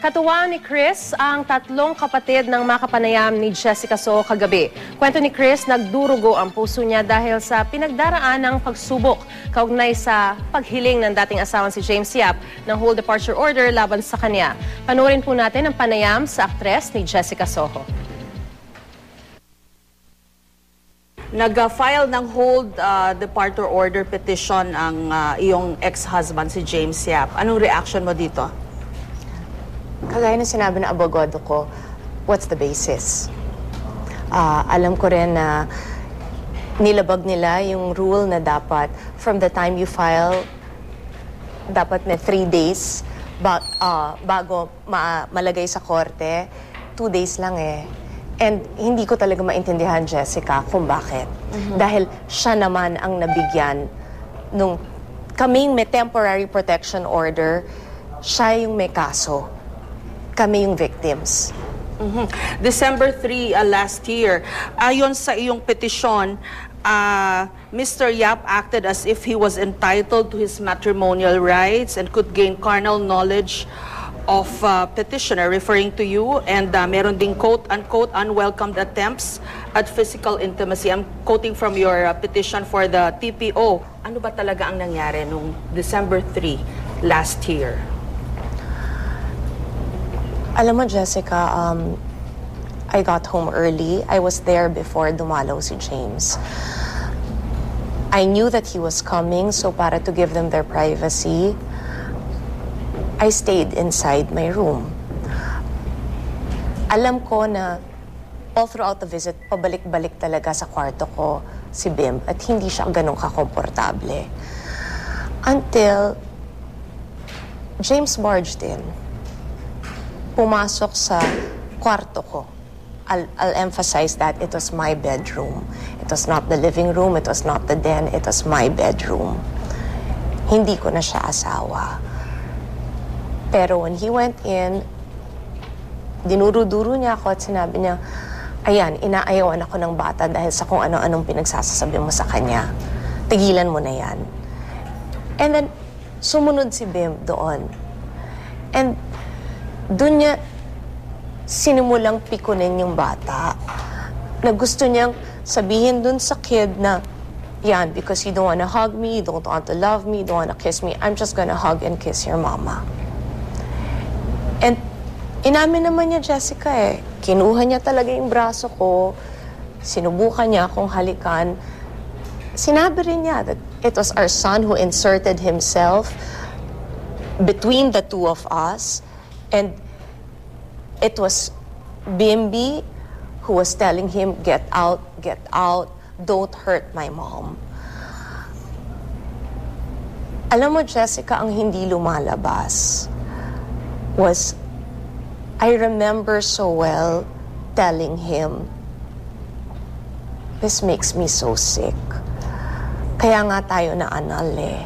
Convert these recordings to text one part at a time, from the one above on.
Katuwang ni Chris ang tatlong kapatid ng makapanayam ni Jessica Soho kagabi. Kwento ni Chris, nagdurugo ang puso niya dahil sa pinagdaraan ng pagsubok kaugnay sa paghiling ng dating asawang si James Yap ng whole departure order laban sa kanya. Panoorin po natin ang panayam sa aktres ni Jessica Soho. Nag-file ng hold departure order petition ang iyong ex-husband si James Yap. Anong reaction mo dito? Kagaya ng sinabi ng abogado ko, what's the basis? Alam ko rin na nilabag nila yung rule na dapat from the time you file, dapat na 3 days bago malagay sa korte. 2 days lang eh. And hindi ko talaga maintindihan, Jessica, kung bakit. Dahil siya naman ang nabigyan nung kaming may temporary protection order, siya yung may kaso. Kami yung victims. December 3 last year, ayon sa iyong petisyon, Mr. Yap acted as if he was entitled to his matrimonial rights and could gain carnal knowledge of petitioner referring to you, and meron ding quote-unquote unwelcomed attempts at physical intimacy. I'm quoting from your petition for the TPO. Ano ba talaga ang nangyari nung December 3 last year? Alam mo, Jessica, I got home early. I was there before dumalaw si James. I knew that he was coming, so para to give them their privacy, I stayed inside my room. Alam ko na all throughout the visit, pabalik-balik talaga sa kwarto ko si Bim at hindi siya ganun kakomportable. Until James barged in. Pumasok sa kwarto ko. I'll emphasize that it was my bedroom. It was not the living room, it was not the den, it was my bedroom. Hindi ko na siya asawa. Pero when he went in, dinuro-duro niya ako at sinabi niya, ayan, inaayawan ako ng bata dahil sa kung ano-anong pinagsasasabi mo sa kanya. Tigilan mo na yan. And then, sumunod si Bim doon. And doon niya sinimulang pikunin yung bata. Na gusto niyang sabihin doon sa kid na, yan, because you don't want to hug me, you don't want to love me, you don't want to kiss me, I'm just gonna hug and kiss your mama. And inamin naman niya, Jessica eh. Kinuha niya talaga yung braso ko, sinubukan niya akong halikan. Sinabi rin niya that it was our son who inserted himself between the two of us. And it was Bimbi who was telling him, get out, don't hurt my mom. Alam mo, Jessica, ang hindi lumalabas was, I remember so well telling him, this makes me so sick. Kaya nga tayo na anal eh.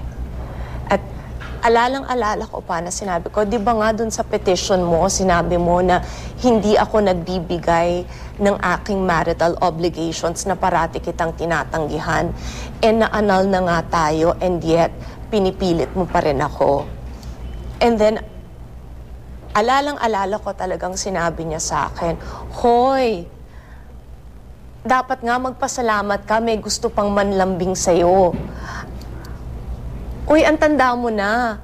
At alalang-alala ko pa na sinabi ko, di ba nga dun sa petition mo, sinabi mo na hindi ako nagbibigay ng aking marital obligations na parati kitang tinatanggihan. And naanal na nga tayo, and yet pinipilit mo pa rin ako. And then, alalang-alala ko talagang sinabi niya sa akin, hoy, dapat nga magpasalamat ka, may gusto pang manlambing sa'yo. Uy, ang tanda mo na.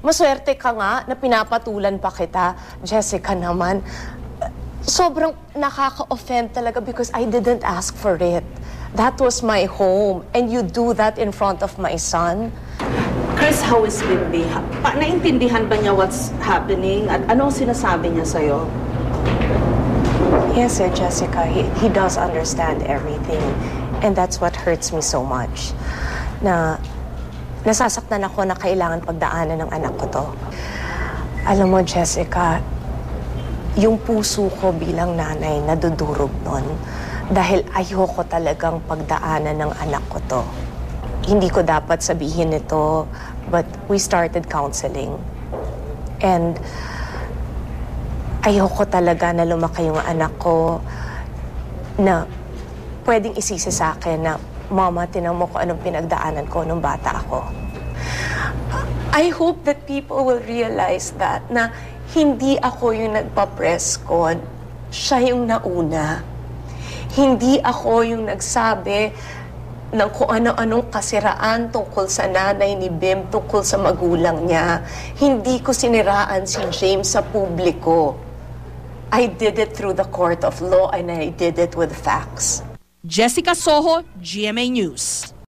Maswerte ka nga na pinapatulan pa kita. Jessica naman, sobrang nakaka-offend talaga because I didn't ask for it. That was my home. And you do that in front of my son? Chris, how is Bimbi? Naintindihan ba niya what's happening? At anong sinasabi niya sa'yo? Yes, Jessica, he does understand everything. And that's what hurts me so much. Na nasasaktan ako na kailangan pagdaanan ng anak ko to. Alam mo, Jessica, yung puso ko bilang nanay nadudurog nun dahil ayoko talagang pagdaanan ng anak ko to. Hindi ko dapat sabihin ito, but we started counseling. And ayoko talaga na lumaki yung anak ko na pwedeng isisi sa akin na, Mama, tinan mo ko anong pinagdaanan ko nung bata ako. I hope that people will realize that na Hindi ako yung nagpa-press con. Siya yung nauna. Hindi ako yung nagsabi ng kung ano-anong kasiraan tungkol sa nanay ni Bim, tungkol sa magulang niya. Hindi ko siniraan si James sa publiko. I did it through the court of law and I did it with facts. Jessica Soho, GMA News.